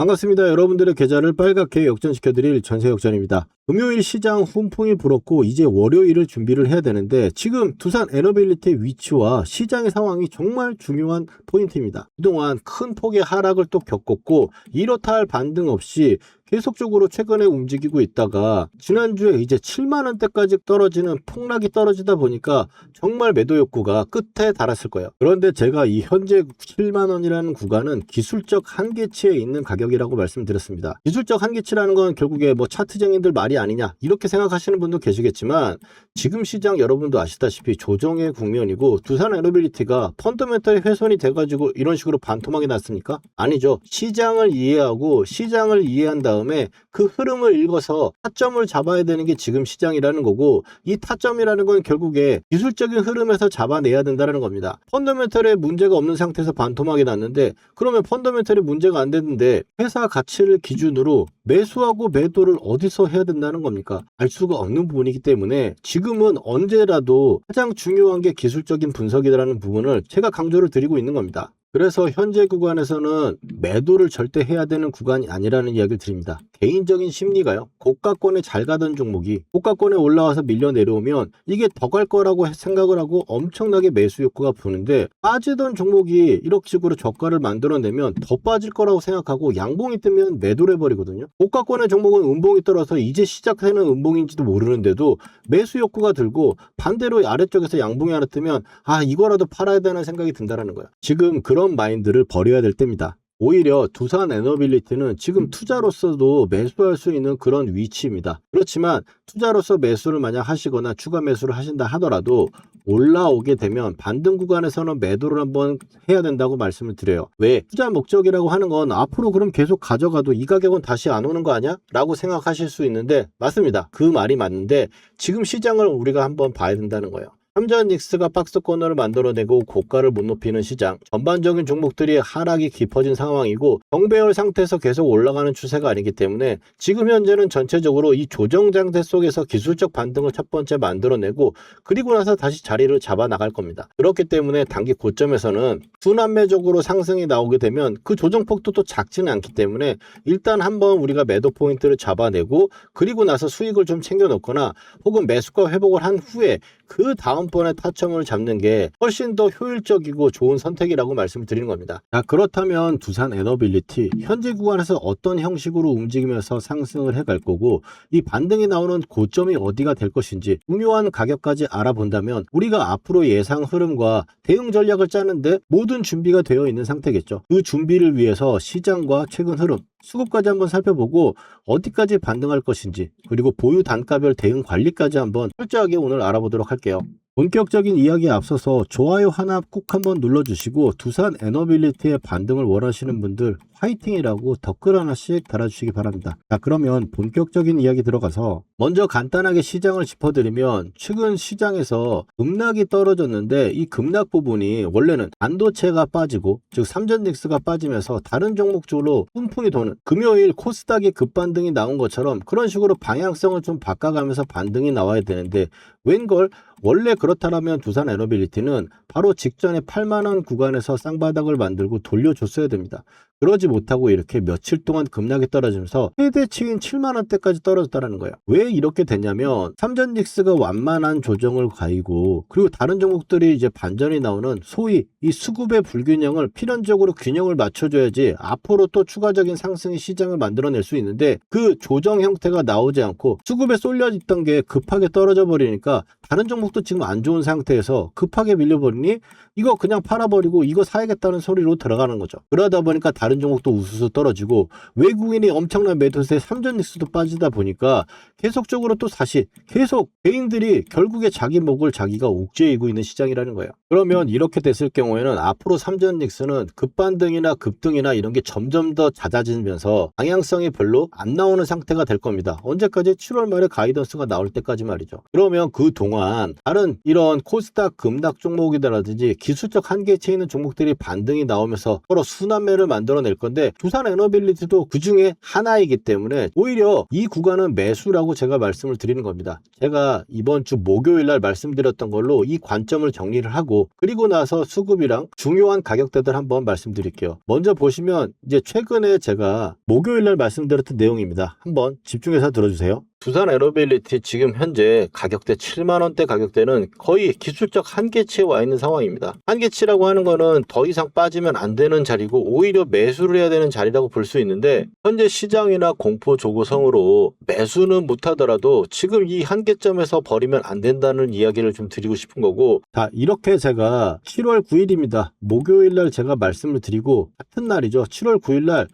반갑습니다. 여러분들의 계좌를 빨갛게 역전시켜드릴 전세역전입니다. 금요일 시장 훈풍이 불었고 이제 월요일을 준비를 해야 되는데 지금 두산 에너빌리티의 위치와 시장의 상황이 정말 중요한 포인트입니다. 그동안 큰 폭의 하락을 또 겪었고 이렇다 할 반등 없이 계속적으로 최근에 움직이고 있다가 지난주에 이제 7만원대까지 떨어지는 폭락이 떨어지다 보니까 정말 매도 욕구가 끝에 달았을 거예요. 그런데 제가 이 현재 7만원이라는 구간은 기술적 한계치에 있는 가격이라고 말씀드렸습니다. 기술적 한계치라는 건 결국에 뭐 차트쟁이들 말이 아니냐 이렇게 생각하시는 분도 계시겠지만 지금 시장 여러분도 아시다시피 조정의 국면이고 두산 에너빌리티가 펀더멘털이 훼손이 돼가지고 이런 식으로 반토막이 났습니까? 아니죠. 시장을 이해하고 시장을 이해한 다음에 그 흐름을 읽어서 타점을 잡아야 되는 게 지금 시장이라는 거고 이 타점이라는 건 결국에 기술적인 흐름에서 잡아내야 된다는 겁니다. 펀더멘털에 문제가 없는 상태에서 반토막이 났는데 그러면 펀더멘털에 문제가 안 됐는데 회사 가치를 기준으로 매수하고 매도를 어디서 해야 된다는 겁니까? 알 수가 없는 부분이기 때문에 지금은 언제라도 가장 중요한 게 기술적인 분석이라는 부분을 제가 강조를 드리고 있는 겁니다. 그래서 현재 구간에서는 매도를 절대 해야 되는 구간이 아니라는 이야기를 드립니다. 개인적인 심리가요. 고가권에 잘 가던 종목이 고가권에 올라와서 밀려 내려오면 이게 더 갈 거라고 생각을 하고 엄청나게 매수 욕구가 부는데 빠지던 종목이 이렇게 식으로 저가를 만들어내면 더 빠질 거라고 생각하고 양봉이 뜨면 매도를 해버리거든요. 고가권의 종목은 음봉이 떨어서 이제 시작하는 음봉인지도 모르는데도 매수 욕구가 들고 반대로 아래쪽에서 양봉이 하나 뜨면 이거라도 팔아야 되는 생각이 든다는 거예요. 지금 그런 마인드를 버려야 될 때입니다. 오히려 두산 에너빌리티는 지금 투자로서도 매수할 수 있는 그런 위치입니다. 그렇지만 투자로서 매수를 만약 하시거나 추가 매수를 하신다 하더라도 올라오게 되면 반등 구간에서는 매도를 한번 해야 된다고 말씀을 드려요. 왜? 투자 목적이라고 하는 건 앞으로 그럼 계속 가져가도 이 가격은 다시 안 오는 거 아니야? 라고 생각하실 수 있는데 맞습니다. 그 말이 맞는데 지금 시장을 우리가 한번 봐야 된다는 거예요. 삼전닉스가 박스권을 만들어내고 고가를 못 높이는 시장, 전반적인 종목들이 하락이 깊어진 상황이고 정배열 상태에서 계속 올라가는 추세가 아니기 때문에 지금 현재는 전체적으로 이 조정 장세 속에서 기술적 반등을 첫 번째 만들어내고 그리고 나서 다시 자리를 잡아 나갈 겁니다. 그렇기 때문에 단기 고점에서는 순환매적으로 상승이 나오게 되면 그 조정폭도 또 작지는 않기 때문에 일단 한번 우리가 매도 포인트를 잡아내고 그리고 나서 수익을 좀 챙겨 놓거나 혹은 매수가 회복을 한 후에 그 다음번에 타점을 잡는 게 훨씬 더 효율적이고 좋은 선택이라고 말씀을 드리는 겁니다. 자, 그렇다면 두산 에너빌리티 현재 구간에서 어떤 형식으로 움직이면서 상승을 해갈 거고 이 반등이 나오는 고점이 어디가 될 것인지 중요한 가격까지 알아본다면 우리가 앞으로 예상 흐름과 대응 전략을 짜는데 모든 준비가 되어 있는 상태겠죠. 그 준비를 위해서 시장과 최근 흐름 수급까지 한번 살펴보고 어디까지 반등할 것인지 그리고 보유 단가별 대응 관리까지 한번 철저하게 오늘 알아보도록 할게요. 본격적인 이야기에 앞서서 좋아요 하나 꼭 한번 눌러주시고 두산 에너빌리티의 반등을 원하시는 분들 화이팅이라고 댓글 하나씩 달아주시기 바랍니다. 자, 그러면 본격적인 이야기 들어가서 먼저 간단하게 시장을 짚어드리면 최근 시장에서 급락이 떨어졌는데 이 급락 부분이 원래는 반도체가 빠지고 즉 삼전닉스가 빠지면서 다른 종목 쪽으로 훈풍이 도는 금요일 코스닥의 급반등이 나온 것처럼 그런 식으로 방향성을 좀 바꿔가면서 반등이 나와야 되는데 웬걸 원래 그렇다면 두산 에너빌리티는 바로 직전에 8만원 구간에서 쌍바닥을 만들고 돌려줬어야 됩니다. 그러지 못하고 이렇게 며칠 동안 급락이 떨어지면서 최대치인 7만원대까지 떨어졌다는 거예요. 왜 이렇게 됐냐면 삼전닉스가 완만한 조정을 가이고 그리고 다른 종목들이 이제 반전이 나오는 소위 이 수급의 불균형을 필연적으로 균형을 맞춰줘야지 앞으로 또 추가적인 상승이 시장을 만들어낼 수 있는데 그 조정 형태가 나오지 않고 수급에 쏠려 있던 게 급하게 떨어져 버리니까 다른 종목도 지금 안 좋은 상태에서 급하게 밀려버리니 이거 그냥 팔아버리고 이거 사야겠다는 소리로 들어가는 거죠. 그러다 보니까 다른 종목도 우수수 떨어지고 외국인이 엄청난 매도세 삼전닉스도 빠지다 보니까 계속적으로 또 다시 계속 개인들이 결국에 자기 목을 자기가 옥죄이고 있는 시장이라는 거예요. 그러면 이렇게 됐을 경우에는 앞으로 삼전닉스는 급반등이나 급등이나 이런 게 점점 더 잦아지면서 방향성이 별로 안 나오는 상태가 될 겁니다. 언제까지? 7월 말에 가이던스가 나올 때까지 말이죠. 그러면 그 그동안 다른 이런 코스닥 급락 종목이라든지 기술적 한계치에 있는 종목들이 반등이 나오면서 서로 순환매를 만들어낼 건데 두산 에너빌리티도 그 중에 하나이기 때문에 오히려 이 구간은 매수라고 제가 말씀을 드리는 겁니다. 제가 이번 주 목요일 날 말씀드렸던 걸로 이 관점을 정리를 하고 그리고 나서 수급이랑 중요한 가격대들 한번 말씀드릴게요. 먼저 보시면 이제 최근에 제가 목요일 날 말씀드렸던 내용입니다. 한번 집중해서 들어주세요. 두산 에너빌리티 지금 현재 가격대 7만원대 가격대는 거의 기술적 한계치에 와 있는 상황입니다. 한계치라고 하는 거는 더 이상 빠지면 안 되는 자리고 오히려 매수를 해야 되는 자리라고 볼 수 있는데 현재 시장이나 공포 조고성으로 매수는 못하더라도 지금 이 한계점에서 버리면 안 된다는 이야기를 좀 드리고 싶은 거고 자 이렇게 제가 7월 9일입니다. 목요일 날 제가 말씀을 드리고 같은 날이죠. 7월 9일 날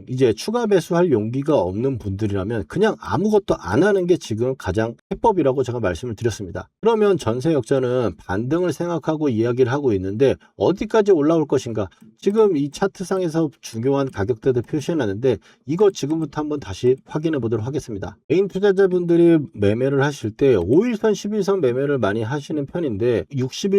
이제 추가 매수할 용기가 없는 분들이라면 그냥 아무것도 안 하는 게 지금 가장 해법이라고 제가 말씀을 드렸습니다. 그러면 전세 역전은 반등을 생각하고 이야기를 하고 있는데 어디까지 올라올 것인가? 지금 이 차트상에서 중요한 가격대를 표시해놨는데 이거 지금부터 한번 다시 확인해 보도록 하겠습니다. 개인 투자자분들이 매매를 하실 때 5일선, 10일선 매매를 많이 하시는 편인데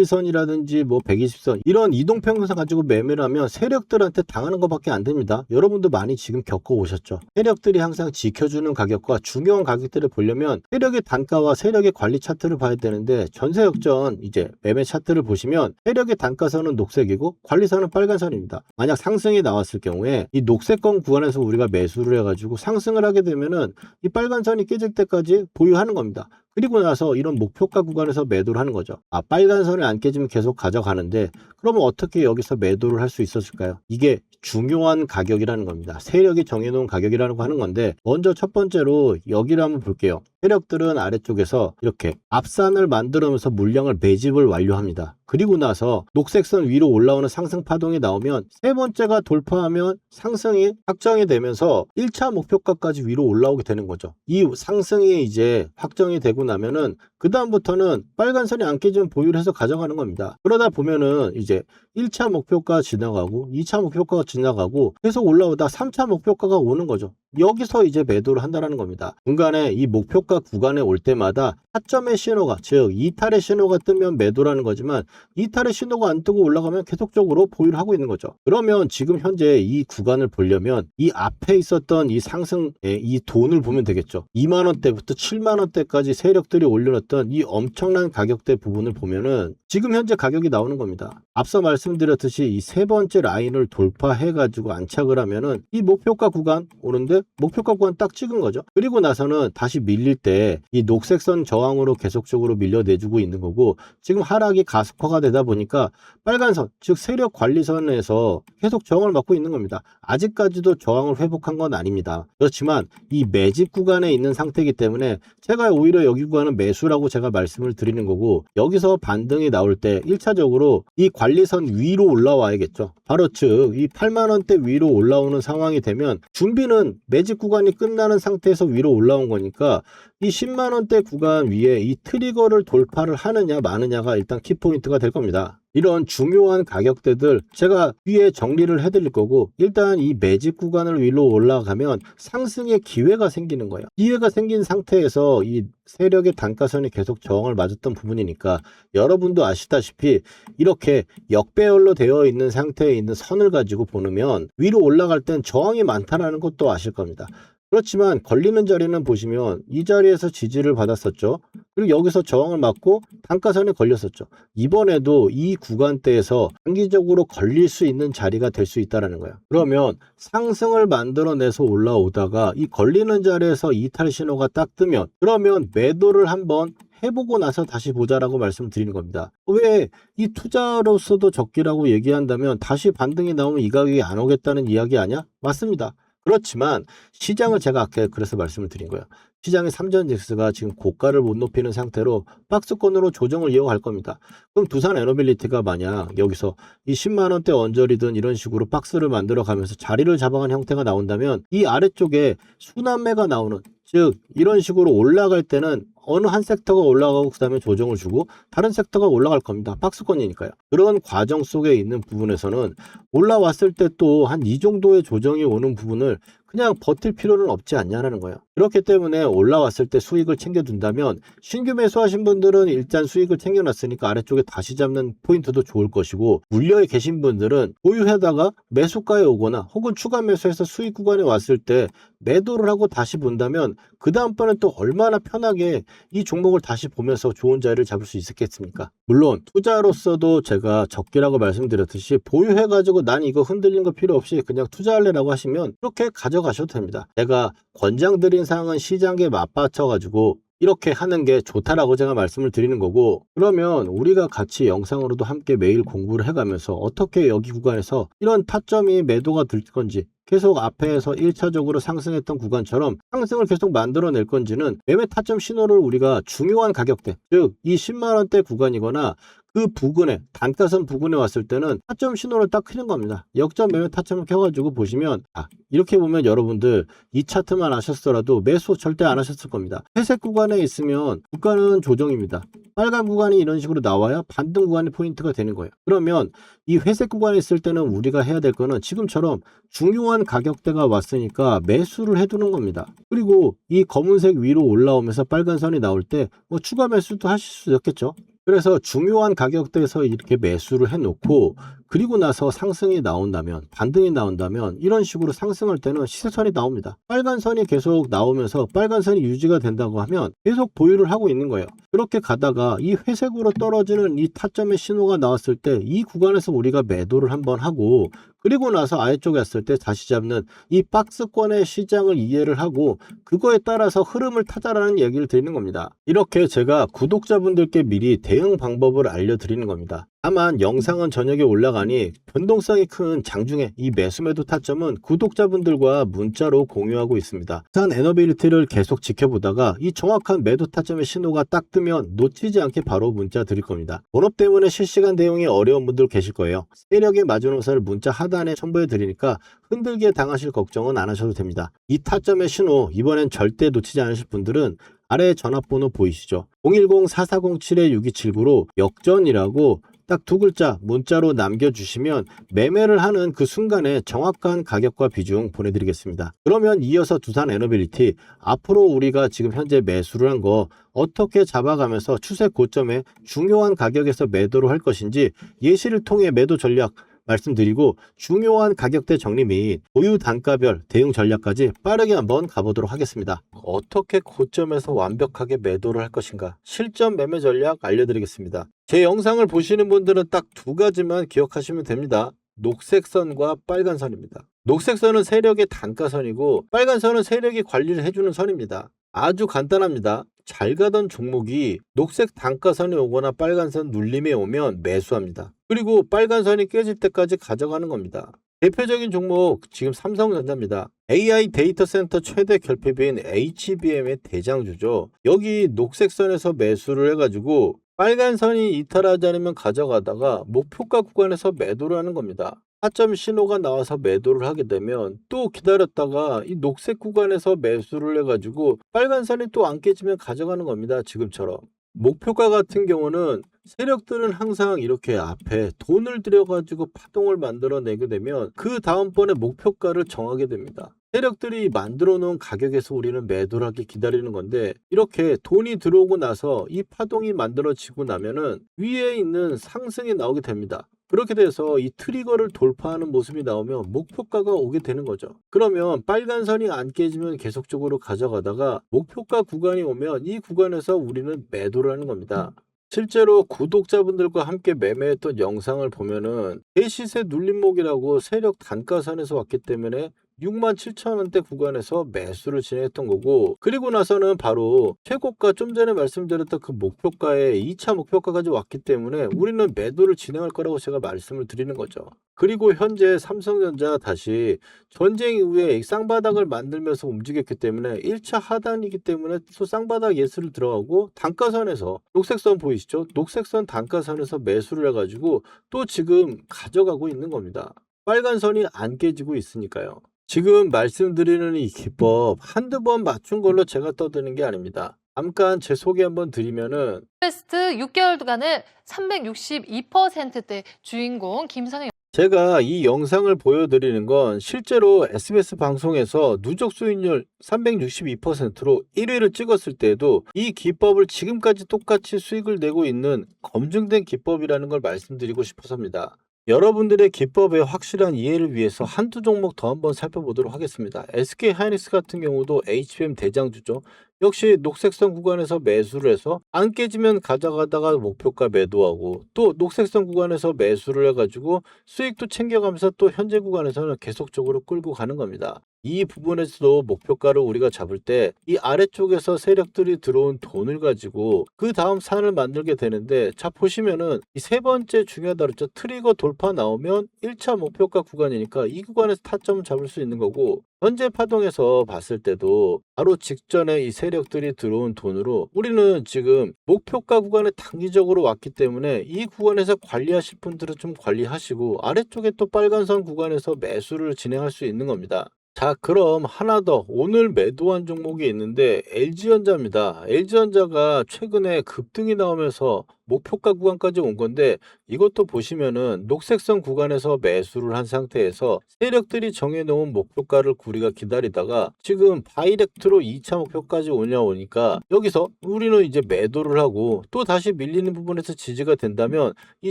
60일선이라든지 뭐 120선 이런 이동평균선 가지고 매매를 하면 세력들한테 당하는 것밖에 안 됩니다. 여러분도 많이 지금 겪어오셨죠. 세력들이 항상 지켜주는 가격과 중요한 가격대를 보려면 세력의 단가와 세력의 관리 차트를 봐야 되는데 전세 역전 이제 매매 차트를 보시면 세력의 단가선은 녹색이고 관리선은 빨간선입니다. 만약 상승이 나왔을 경우에 이 녹색권 구간에서 우리가 매수를 해가지고 상승을 하게 되면은 이 빨간선이 깨질 때까지 보유하는 겁니다. 그리고 나서 이런 목표가 구간에서 매도를 하는 거죠. 빨간선이 안 깨지면 계속 가져가는데 그러면 어떻게 여기서 매도를 할 수 있었을까요? 이게 중요한 가격이라는 겁니다. 세력이 정해놓은 가격이라는 거 하는 건데 먼저 첫 번째로 여기를 한번 볼게요. 세력들은 아래쪽에서 이렇게 앞산을 만들면서 물량을 매집을 완료합니다. 그리고 나서 녹색선 위로 올라오는 상승 파동이 나오면 세 번째가 돌파하면 상승이 확정이 되면서 1차 목표가까지 위로 올라오게 되는 거죠. 이 상승이 이제 확정이 되고 나면은 그 다음부터는 빨간선이 안 깨지면 보유를 해서 가져가는 겁니다. 그러다 보면은 이제 1차 목표가 지나가고 2차 목표가가 지나가고 계속 올라오다 3차 목표가가 오는 거죠. 여기서 이제 매도를 한다는 겁니다. 중간에 이 목표가 구간에 올 때마다 타점의 신호가 즉 이탈의 신호가 뜨면 매도라는 거지만 이탈의 신호가 안 뜨고 올라가면 계속적으로 보유를 하고 있는 거죠. 그러면 지금 현재 이 구간을 보려면 이 앞에 있었던 이 상승의 이 돈을 보면 되겠죠. 2만원대부터 7만원대까지 세력들이 올려놨던 이 엄청난 가격대 부분을 보면은 지금 현재 가격이 나오는 겁니다. 앞서 말씀드렸듯이 이 세 번째 라인을 돌파해 가지고 안착을 하면은 이 목표가 구간 오는데 목표가 구간 딱 찍은 거죠. 그리고 나서는 다시 밀릴 때 이 녹색선 저항으로 계속적으로 밀려내주고 있는 거고 지금 하락이 가속화가 되다 보니까 빨간선 즉 세력 관리선에서 계속 저항을 받고 있는 겁니다. 아직까지도 저항을 회복한 건 아닙니다. 그렇지만 이 매집 구간에 있는 상태이기 때문에 제가 오히려 여기 구간은 매수라고 제가 말씀을 드리는 거고 여기서 반등이 나올 때 1차적으로 이 관리선 위로 올라와야겠죠. 바로 즉 이 8만원대 위로 올라오는 상황이 되면 준비는 매집 구간이 끝나는 상태에서 위로 올라온 거니까 이 10만원대 구간 위에 이 트리거를 돌파를 하느냐 마느냐가 일단 키포인트가 될 겁니다. 이런 중요한 가격대들 제가 위에 정리를 해드릴 거고 일단 이 매집 구간을 위로 올라가면 상승의 기회가 생기는 거예요. 기회가 생긴 상태에서 이 세력의 단가선이 계속 저항을 맞았던 부분이니까 여러분도 아시다시피 이렇게 역배열로 되어 있는 상태에 있는 선을 가지고 보면 위로 올라갈 땐 저항이 많다는 것도 아실 겁니다. 그렇지만 걸리는 자리는 보시면 이 자리에서 지지를 받았었죠. 그리고 여기서 저항을 맞고 단가선에 걸렸었죠. 이번에도 이 구간대에서 단기적으로 걸릴 수 있는 자리가 될 수 있다는 거예요. 그러면 상승을 만들어내서 올라오다가 이 걸리는 자리에서 이탈 신호가 딱 뜨면 그러면 매도를 한번 해보고 나서 다시 보자라고 말씀드리는 겁니다. 왜 이 투자로서도 적기라고 얘기한다면 다시 반등이 나오면 이 가격이 안 오겠다는 이야기 아니야? 맞습니다. 그렇지만 시장을 제가 아까 그래서 말씀을 드린 거예요. 시장의 삼전직스가 지금 고가를 못 높이는 상태로 박스권으로 조정을 이어갈 겁니다. 그럼 두산 에너빌리티가 만약 여기서 이 10만원대 언저리든 이런 식으로 박스를 만들어 가면서 자리를 잡아간 형태가 나온다면 이 아래쪽에 순환매가 나오는 즉 이런 식으로 올라갈 때는 어느 한 섹터가 올라가고 그다음에 조정을 주고 다른 섹터가 올라갈 겁니다. 박스권이니까요. 그런 과정 속에 있는 부분에서는 올라왔을 때 또 한 이 정도의 조정이 오는 부분을 그냥 버틸 필요는 없지 않냐는 거예요. 그렇기 때문에 올라왔을 때 수익을 챙겨둔다면 신규 매수하신 분들은 일단 수익을 챙겨놨으니까 아래쪽에 다시 잡는 포인트도 좋을 것이고, 물려에 계신 분들은 보유하다가 매수가에 오거나 혹은 추가 매수해서 수익 구간에 왔을 때 매도를 하고 다시 본다면 그 다음번엔 또 얼마나 편하게 이 종목을 다시 보면서 좋은 자리를 잡을 수 있겠습니까? 물론 투자로서도 제가 적기라고 말씀드렸듯이 보유해가지고 난 이거 흔들린 거 필요 없이 그냥 투자할래라고 하시면 그렇게 가져가셔도 됩니다. 제가 권장드린 사항은 시장에 맞받쳐가지고 이렇게 하는 게 좋다라고 제가 말씀을 드리는 거고, 그러면 우리가 같이 영상으로도 함께 매일 공부를 해가면서 어떻게 여기 구간에서 이런 타점이 매도가 될 건지, 계속 앞에서 1차적으로 상승했던 구간처럼 상승을 계속 만들어낼 건지는 매매 타점 신호를 우리가 중요한 가격대, 즉 이 10만원대 구간이거나 그 부근에 단가선 부근에 왔을 때는 타점 신호를 딱 크는 겁니다. 역전 매매 타점을 켜가지고 보시면 이렇게 보면 여러분들 이 차트만 아셨더라도 매수 절대 안 하셨을 겁니다. 회색 구간에 있으면 구간은 조정입니다. 빨간 구간이 이런 식으로 나와야 반등 구간이 포인트가 되는 거예요. 그러면 이 회색 구간에 있을 때는 우리가 해야 될 거는 지금처럼 중요한 가격대가 왔으니까 매수를 해두는 겁니다. 그리고 이 검은색 위로 올라오면서 빨간 선이 나올 때 뭐 추가 매수도 하실 수 있겠죠. 그래서 중요한 가격대에서 이렇게 매수를 해놓고, 그리고 나서 상승이 나온다면, 반등이 나온다면 이런 식으로 상승할 때는 시세선이 나옵니다. 빨간 선이 계속 나오면서 빨간 선이 유지가 된다고 하면 계속 보유를 하고 있는 거예요. 그렇게 가다가 이 회색으로 떨어지는 이 타점의 신호가 나왔을 때 이 구간에서 우리가 매도를 한번 하고, 그리고 나서 아래쪽에 왔을 때 다시 잡는 이 박스권의 시장을 이해를 하고 그거에 따라서 흐름을 타자라는 얘기를 드리는 겁니다. 이렇게 제가 구독자분들께 미리 대응 방법을 알려드리는 겁니다. 다만 영상은 저녁에 올라가니 변동성이 큰 장중에 이 매수매도 타점은 구독자분들과 문자로 공유하고 있습니다. 산 에너빌리티를 계속 지켜보다가 이 정확한 매도 타점의 신호가 딱 뜨면 놓치지 않게 바로 문자 드릴 겁니다. 본업 때문에 실시간 대응이 어려운 분들 계실 거예요. 세력의 마지노선을 문자 하단에 첨부해 드리니까 흔들기에 당하실 걱정은 안 하셔도 됩니다. 이 타점의 신호 이번엔 절대 놓치지 않으실 분들은 아래 전화번호 보이시죠? 010-4407-6279로 역전이라고 딱 두 글자 문자로 남겨주시면 매매를 하는 그 순간에 정확한 가격과 비중 보내드리겠습니다. 그러면 이어서 두산 에너빌리티 앞으로 우리가 지금 현재 매수를 한 거 어떻게 잡아가면서 추세 고점에 중요한 가격에서 매도를 할 것인지 예시를 통해 매도 전략 말씀드리고, 중요한 가격대 정리 및 보유 단가별 대응 전략까지 빠르게 한번 가보도록 하겠습니다. 어떻게 고점에서 완벽하게 매도를 할 것인가, 실전 매매 전략 알려드리겠습니다. 제 영상을 보시는 분들은 딱 두 가지만 기억하시면 됩니다. 녹색 선과 빨간 선입니다. 녹색 선은 세력의 단가선이고 빨간 선은 세력이 관리를 해주는 선입니다. 아주 간단합니다. 잘 가던 종목이 녹색 단가선이 오거나 빨간선 눌림에 오면 매수합니다. 그리고 빨간선이 깨질 때까지 가져가는 겁니다. 대표적인 종목 지금 삼성전자입니다. AI 데이터 센터 최대 결핍인 HBM의 대장주죠. 여기 녹색선에서 매수를 해가지고 빨간선이 이탈하지 않으면 가져가다가 목표가 구간에서 매도를 하는 겁니다. 타점 신호가 나와서 매도를 하게 되면 또 기다렸다가 이 녹색 구간에서 매수를 해가지고 빨간선이 또 안 깨지면 가져가는 겁니다. 지금처럼. 목표가 같은 경우는 세력들은 항상 이렇게 앞에 돈을 들여가지고 파동을 만들어내게 되면 그 다음번에 목표가를 정하게 됩니다. 세력들이 만들어 놓은 가격에서 우리는 매도를 하기 기다리는 건데, 이렇게 돈이 들어오고 나서 이 파동이 만들어지고 나면은 위에 있는 상승이 나오게 됩니다. 그렇게 돼서 이 트리거를 돌파하는 모습이 나오면 목표가가 오게 되는 거죠. 그러면 빨간 선이 안 깨지면 계속적으로 가져가다가 목표가 구간이 오면 이 구간에서 우리는 매도를 하는 겁니다. 실제로 구독자분들과 함께 매매했던 영상을 보면은 대시세 눌림목이라고 세력 단가선에서 왔기 때문에 67,000원대 구간에서 매수를 진행했던 거고, 그리고 나서는 바로 최고가 좀 전에 말씀드렸던 그 목표가에 2차 목표가까지 왔기 때문에 우리는 매도를 진행할 거라고 제가 말씀을 드리는 거죠. 그리고 현재 삼성전자 다시 전쟁 이후에 쌍바닥을 만들면서 움직였기 때문에 1차 하단이기 때문에 또 쌍바닥 예수를 들어가고 단가선에서 녹색선 보이시죠? 녹색선 단가선에서 매수를 해가지고 또 지금 가져가고 있는 겁니다. 빨간 선이 안 깨지고 있으니까요. 지금 말씀드리는 이 기법 한두 번 맞춘 걸로 제가 떠드는 게 아닙니다. 잠깐 제 소개 한번 드리면은 테스트 6개월간을 362%대 주인공 김선영. 제가 이 영상을 보여드리는 건 실제로 SBS 방송에서 누적 수익률 362%로 1위를 찍었을 때에도 이 기법을 지금까지 똑같이 수익을 내고 있는 검증된 기법이라는 걸 말씀드리고 싶어서입니다. 여러분들의 기법의 확실한 이해를 위해서 한두 종목 더 한번 살펴보도록 하겠습니다. SK 하이닉스 같은 경우도 HBM 대장주죠. 역시 녹색선 구간에서 매수를 해서 안 깨지면 가져가다가 목표가 매도하고 또 녹색선 구간에서 매수를 해가지고 수익도 챙겨가면서 또 현재 구간에서는 계속적으로 끌고 가는 겁니다. 이 부분에서도 목표가를 우리가 잡을 때 이 아래쪽에서 세력들이 들어온 돈을 가지고 그 다음 산을 만들게 되는데, 자 보시면은 이 세 번째 중요하다 그랬죠. 트리거 돌파 나오면 1차 목표가 구간이니까 이 구간에서 타점을 잡을 수 있는 거고, 현재 파동에서 봤을 때도 바로 직전에 이 세력들이 들어온 돈으로 우리는 지금 목표가 구간에 단기적으로 왔기 때문에 이 구간에서 관리하실 분들은 좀 관리하시고 아래쪽에 또 빨간선 구간에서 매수를 진행할 수 있는 겁니다. 자, 그럼 하나 더 오늘 매도한 종목이 있는데 LG전자입니다. LG전자가 최근에 급등이 나오면서 목표가 구간까지 온 건데, 이것도 보시면은 녹색선 구간에서 매수를 한 상태에서 세력들이 정해놓은 목표가를 우리가 기다리다가 지금 바이렉트로 2차 목표까지 오니까 여기서 우리는 이제 매도를 하고 또 다시 밀리는 부분에서 지지가 된다면 이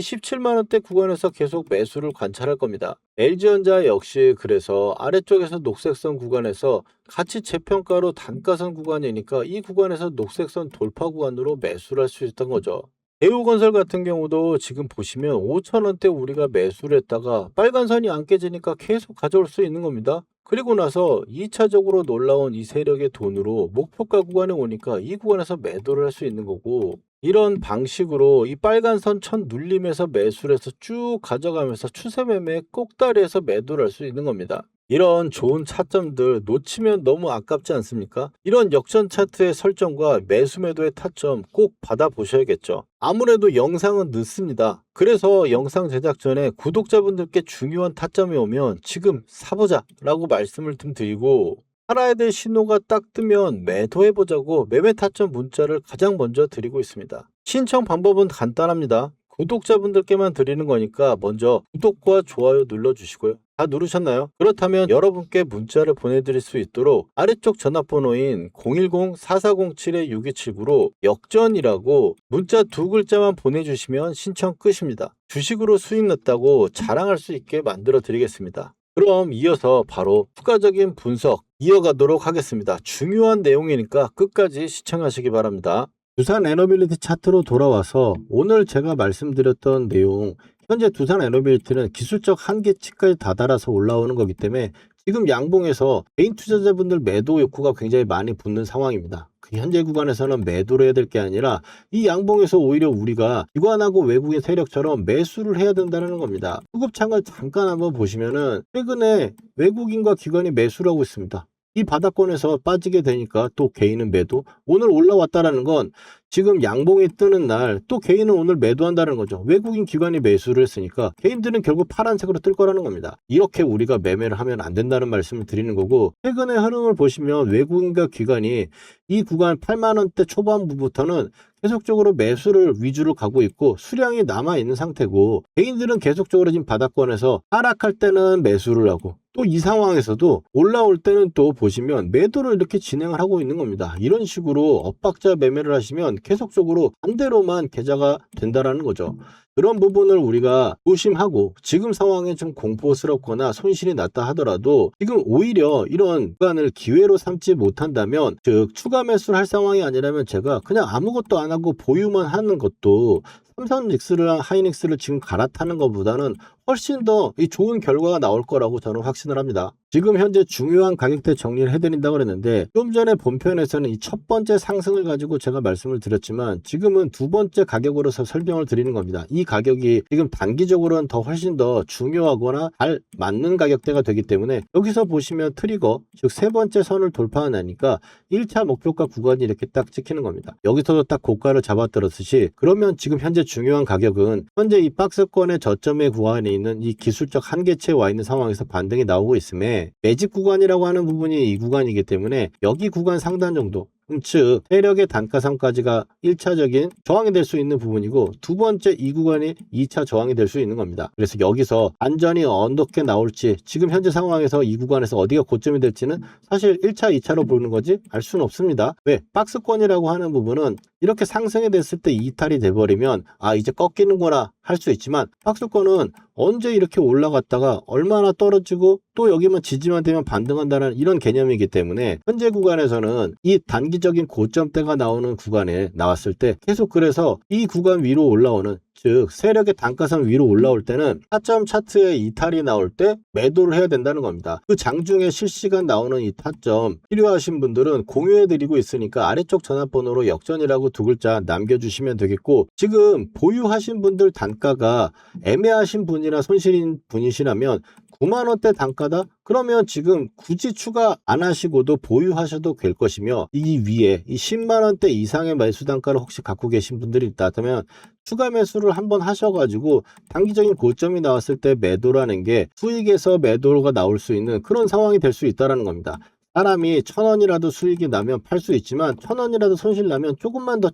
17만원대 구간에서 계속 매수를 관찰할 겁니다. LG전자 역시 그래서 아래쪽에서 녹색선 구간에서 같이 재평가로 단가선 구간이니까 이 구간에서 녹색선 돌파 구간으로 매수를 할 수 있던 거죠. 대우건설 같은 경우도 지금 보시면 5천원대 우리가 매수를 했다가 빨간 선이 안 깨지니까 계속 가져올 수 있는 겁니다. 그리고 나서 2차적으로 놀라운 이 세력의 돈으로 목표가 구간에 오니까 이 구간에서 매도를 할 수 있는 거고, 이런 방식으로 이 빨간 선 천 눌림에서 매수를 해서 쭉 가져가면서 추세 매매 꼭다리에서 매도를 할 수 있는 겁니다. 이런 좋은 차점들 놓치면 너무 아깝지 않습니까? 이런 역전 차트의 설정과 매수 매도의 타점 꼭 받아보셔야겠죠. 아무래도 영상은 늦습니다. 그래서 영상 제작 전에 구독자분들께 중요한 타점이 오면 지금 사보자 라고 말씀을 좀 드리고, 살아야 될 신호가 딱 뜨면 매도해보자고 매매 타점 문자를 가장 먼저 드리고 있습니다. 신청 방법은 간단합니다. 구독자분들께만 드리는 거니까 먼저 구독과 좋아요 눌러주시고요. 다 누르셨나요? 그렇다면 여러분께 문자를 보내드릴 수 있도록 아래쪽 전화번호인 010-4407-6279로 역전이라고 문자 2글자만 보내주시면 신청 끝입니다. 주식으로 수익 났다고 자랑할 수 있게 만들어 드리겠습니다. 그럼 이어서 바로 추가적인 분석 이어가도록 하겠습니다. 중요한 내용이니까 끝까지 시청하시기 바랍니다. 두산 에너빌리티 차트로 돌아와서 오늘 제가 말씀드렸던 내용, 현재 두산 에너빌리티는 기술적 한계치까지 다다라서 올라오는 거기 때문에 지금 양봉에서 개인 투자자분들 매도 욕구가 굉장히 많이 붙는 상황입니다. 그 현재 구간에서는 매도를 해야 될 게 아니라 이 양봉에서 오히려 우리가 기관하고 외국인 세력처럼 매수를 해야 된다는 겁니다. 수급창을 잠깐 한번 보시면은 최근에 외국인과 기관이 매수를 하고 있습니다. 이 바닥권에서 빠지게 되니까 또 개인은 매도, 오늘 올라왔다라는 건 지금 양봉이 뜨는 날 또 개인은 오늘 매도한다는 거죠. 외국인 기관이 매수를 했으니까 개인들은 결국 파란색으로 뜰 거라는 겁니다. 이렇게 우리가 매매를 하면 안 된다는 말씀을 드리는 거고, 최근의 흐름을 보시면 외국인과 기관이 이 구간 8만원대 초반부부터는 계속적으로 매수를 위주로 가고 있고 수량이 남아있는 상태고, 개인들은 계속적으로 지금 바닥권에서 하락할 때는 매수를 하고 또 이 상황에서도 올라올 때는 또 보시면 매도를 이렇게 진행을 하고 있는 겁니다. 이런 식으로 엇박자 매매를 하시면 계속적으로 반대로만 계좌가 된다라는 거죠. 그런 부분을 우리가 조심하고, 지금 상황에 좀 공포스럽거나 손실이 났다 하더라도 지금 오히려 이런 구간을 기회로 삼지 못한다면, 즉 추가 매수를 할 상황이 아니라면 제가 그냥 아무것도 안 하고 보유만 하는 것도 삼성 닉스랑 하이닉스를 지금 갈아타는 것보다는 훨씬 더 이 좋은 결과가 나올 거라고 저는 확신을 합니다. 지금 현재 중요한 가격대 정리를 해드린다고 그랬는데, 좀 전에 본편에서는 이 첫 번째 상승을 가지고 제가 말씀을 드렸지만 지금은 두 번째 가격으로서 설명을 드리는 겁니다. 이 가격이 지금 단기적으로는 더 훨씬 더 중요하거나 잘 맞는 가격대가 되기 때문에 여기서 보시면 트리거, 즉 세 번째 선을 돌파하니까 1차 목표가 구간이 이렇게 딱 찍히는 겁니다. 여기서도 딱 고가를 잡아들었듯이, 그러면 지금 현재 중요한 가격은 현재 이 박스권의 저점의 구간에 있는 이 기술적 한계치에 와 있는 상황에서 반등이 나오고 있음에 때문에 매집 구간이라고 하는 부분이 이 구간이기 때문에 여기 구간 상단 정도, 즉 세력의 단가상까지가 1차적인 저항이 될 수 있는 부분이고, 두 번째 이 구간이 2차 저항이 될 수 있는 겁니다. 그래서 여기서 안전이 어떻게 나올지, 지금 현재 상황에서 이 구간에서 어디가 고점이 될지는 사실 1차, 2차로 보는 거지 알 수는 없습니다. 왜? 박스권이라고 하는 부분은 이렇게 상승이 됐을 때 이탈이 돼버리면 이제 꺾이는구나 할 수 있지만, 박스권은 언제 이렇게 올라갔다가 얼마나 떨어지고 또 여기만 지지만 되면 반등한다는 이런 개념이기 때문에, 현재 구간에서는 이 단기적인 고점대가 나오는 구간에 나왔을 때 계속, 그래서 이 구간 위로 올라오는, 즉 세력의 단가상 위로 올라올 때는 타점 차트에 이탈이 나올 때 매도를 해야 된다는 겁니다. 그 장중에 실시간 나오는 이 타점 필요하신 분들은 공유해 드리고 있으니까 아래쪽 전화번호로 역전이라고 두 글자 남겨주시면 되겠고, 지금 보유하신 분들 단가가 애매하신 분이나 손실인 분이시라면 9만원대 단가다? 그러면 지금 굳이 추가 안 하시고도 보유하셔도 될 것이며, 이 위에 이 10만원대 이상의 매수 단가를 혹시 갖고 계신 분들이 있다면 추가 매수를 한번 하셔가지고 단기적인 고점이 나왔을 때 매도라는 게 수익에서 매도가 나올 수 있는 그런 상황이 될 수 있다는 겁니다. 사람이 1,000원이라도 수익이 나면 팔 수 있지만 1,000원이라도 손실 나면 조금만 더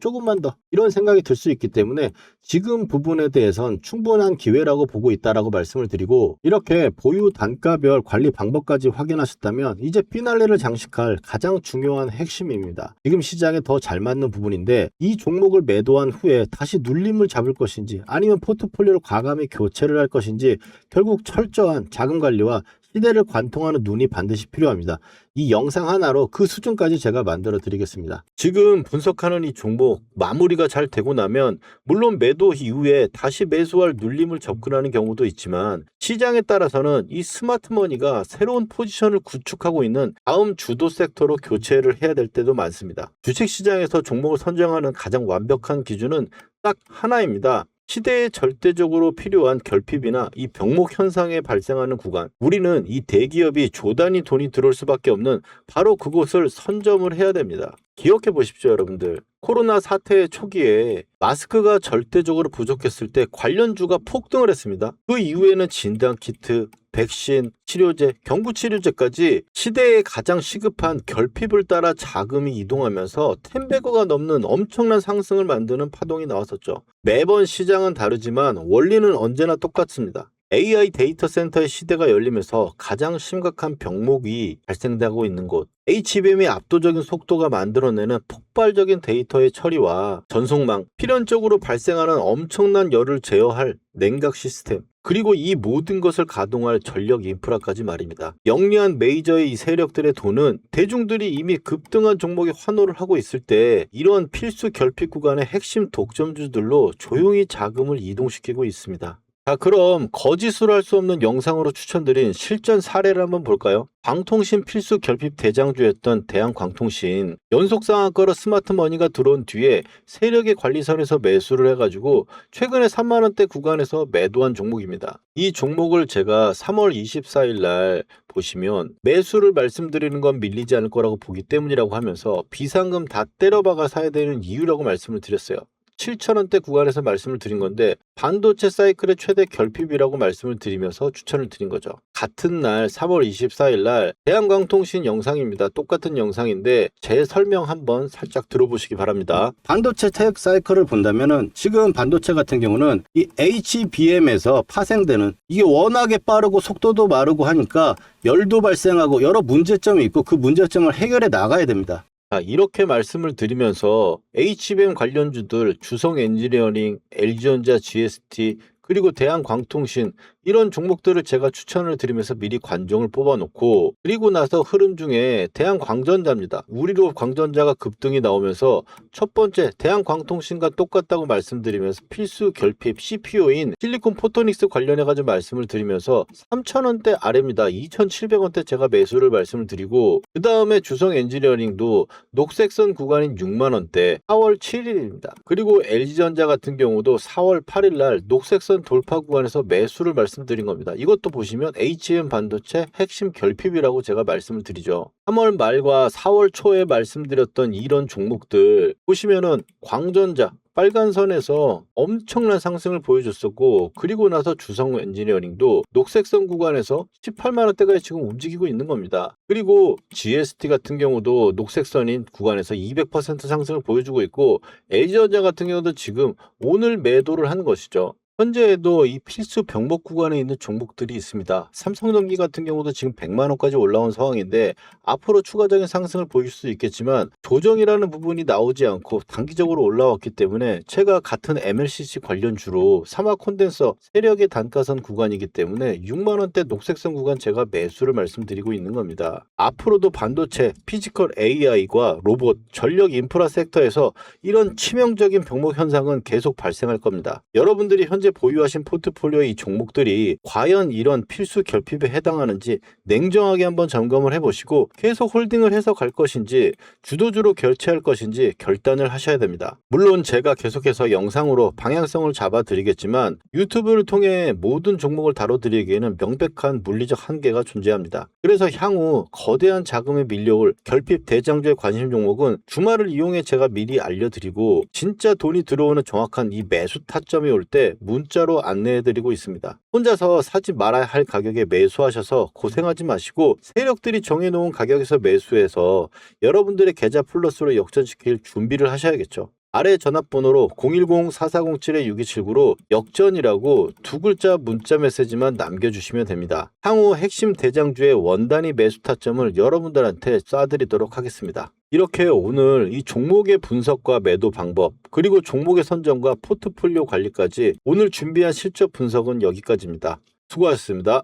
이런 생각이 들 수 있기 때문에 지금 부분에 대해선 충분한 기회라고 보고 있다라고 말씀을 드리고, 이렇게 보유 단가별 관리 방법까지 확인하셨다면 이제 피날레를 장식할 가장 중요한 핵심입니다. 지금 시장에 더 잘 맞는 부분인데, 이 종목을 매도한 후에 다시 눌림을 잡을 것인지 아니면 포트폴리오를 과감히 교체를 할 것인지, 결국 철저한 자금 관리와 시대를 관통하는 눈이 반드시 필요합니다. 이 영상 하나로 그 수준까지 제가 만들어 드리겠습니다. 지금 분석하는 이 종목 마무리가 잘 되고 나면 물론 매도 이후에 다시 매수할 눌림을 접근하는 경우도 있지만, 시장에 따라서는 이 스마트머니가 새로운 포지션을 구축하고 있는 다음 주도 섹터로 교체를 해야 될 때도 많습니다. 주식시장에서 종목을 선정하는 가장 완벽한 기준은 딱 하나입니다. 시대에 절대적으로 필요한 결핍이나 이 병목 현상에 발생하는 구간, 우리는 이 대기업이 조단위 돈이 들어올 수밖에 없는 바로 그곳을 선점을 해야 됩니다. 기억해 보십시오, 여러분들. 코로나 사태 초기에 마스크가 절대적으로 부족했을 때 관련주가 폭등을 했습니다. 그 이후에는 진단키트, 백신, 치료제, 경구치료제까지 시대에 가장 시급한 결핍을 따라 자금이 이동하면서 10배가 넘는 엄청난 상승을 만드는 파동이 나왔었죠. 매번 시장은 다르지만 원리는 언제나 똑같습니다. AI 데이터 센터의 시대가 열리면서 가장 심각한 병목이 발생되고 있는 곳, HBM의 압도적인 속도가 만들어내는 폭발적인 데이터의 처리와 전송망, 필연적으로 발생하는 엄청난 열을 제어할 냉각 시스템, 그리고 이 모든 것을 가동할 전력 인프라까지 말입니다. 영리한 메이저의 이 세력들의 돈은 대중들이 이미 급등한 종목에 환호를 하고 있을 때 이런 필수 결핍 구간의 핵심 독점주들로 조용히 자금을 이동시키고 있습니다. 자, 그럼 거짓으로 할 수 없는 영상으로 추천드린 실전 사례를 한번 볼까요? 광통신 필수 결핍 대장주였던 대한광통신, 연속상한가로 스마트머니가 들어온 뒤에 세력의 관리선에서 매수를 해가지고 최근에 3만원대 구간에서 매도한 종목입니다. 이 종목을 제가 3월 24일 날 보시면 매수를 말씀드리는 건 밀리지 않을 거라고 보기 때문이라고 하면서 비상금 다 때려박아 사야 되는 이유라고 말씀을 드렸어요. 7,000원대 구간에서 말씀을 드린 건데, 반도체 사이클의 최대 결핍이라고 말씀을 드리면서 추천을 드린 거죠. 같은 날 3월 24일 날 대한광통신 영상입니다. 똑같은 영상인데 제 설명 한번 살짝 들어보시기 바랍니다. 반도체 테크 사이클을 본다면은 지금 반도체 같은 경우는 이 HBM에서 파생되는, 이게 워낙에 빠르고 속도도 마르고 하니까 열도 발생하고 여러 문제점이 있고 그 문제점을 해결해 나가야 됩니다. 자, 이렇게 말씀을 드리면서 HBM 관련주들 주성 엔지니어링, LG전자, GST, 그리고 대한광통신, 이런 종목들을 제가 추천을 드리면서 미리 관종을 뽑아놓고, 그리고 나서 흐름 중에 대한광전자입니다. 우리로 광전자가 급등이 나오면서 첫 번째 대한광통신과 똑같다고 말씀드리면서 필수 결핍 CPO인 실리콘 포토닉스 관련해가지고 말씀을 드리면서 3,000원대 아래입니다. 2,700원대 제가 매수를 말씀을 드리고, 그 다음에 주성 엔지니어링도 녹색선 구간인 6만원대 4월 7일입니다. 그리고 LG전자 같은 경우도 4월 8일 날 녹색선 돌파 구간에서 매수를 말씀드린 겁니다. 이것도 보시면 HBM 반도체 핵심 결핍이라고 제가 말씀을 드리죠. 3월 말과 4월 초에 말씀드렸던 이런 종목들 보시면은 광전자, 빨간 선에서 엄청난 상승을 보여줬었고, 그리고 나서 주성 엔지니어링도 녹색선 구간에서 18만 원대까지 지금 움직이고 있는 겁니다. 그리고 GST 같은 경우도 녹색선인 구간에서 200% 상승을 보여주고 있고, LG전자 같은 경우도 지금 오늘 매도를 한 것이죠. 현재에도 이 필수 병목 구간에 있는 종목들이 있습니다. 삼성전기 같은 경우도 지금 100만 원까지 올라온 상황인데 앞으로 추가적인 상승을 보일 수 있겠지만 조정이라는 부분이 나오지 않고 단기적으로 올라왔기 때문에 제가 같은 MLCC 관련주로 삼화 콘덴서 세력의 단가선 구간이기 때문에 6만 원대 녹색선 구간 제가 매수를 말씀드리고 있는 겁니다. 앞으로도 반도체, 피지컬 AI과 로봇, 전력 인프라 섹터에서 이런 치명적인 병목 현상은 계속 발생할 겁니다. 여러분들이 현재 보유하신 포트폴리오의 이 종목들이 과연 이런 필수 결핍에 해당하는지 냉정하게 한번 점검을 해보시고 계속 홀딩을 해서 갈 것인지 주도주로 결제할 것인지 결단을 하셔야 됩니다. 물론 제가 계속해서 영상으로 방향성을 잡아드리겠지만 유튜브를 통해 모든 종목을 다뤄드리기에는 명백한 물리적 한계가 존재합니다. 그래서 향후 거대한 자금에 밀려올 결핍 대장주의 관심 종목은 주말을 이용해 제가 미리 알려드리고 진짜 돈이 들어오는 정확한 이 매수 타점이 올 때 문자로 안내해드리고 있습니다. 혼자서 사지 말아야 할 가격에 매수하셔서 고생하지 마시고 세력들이 정해놓은 가격에서 매수해서 여러분들의 계좌 플러스로 역전시킬 준비를 하셔야겠죠. 아래 전화번호로 010-4407-6279로 역전이라고 두 글자 문자 메시지만 남겨주시면 됩니다. 향후 핵심 대장주의 원단위 매수 타점을 여러분들한테 쏴드리도록 하겠습니다. 이렇게 오늘 이 종목의 분석과 매도 방법, 그리고 종목의 선정과 포트폴리오 관리까지 오늘 준비한 실적 분석은 여기까지입니다. 수고하셨습니다.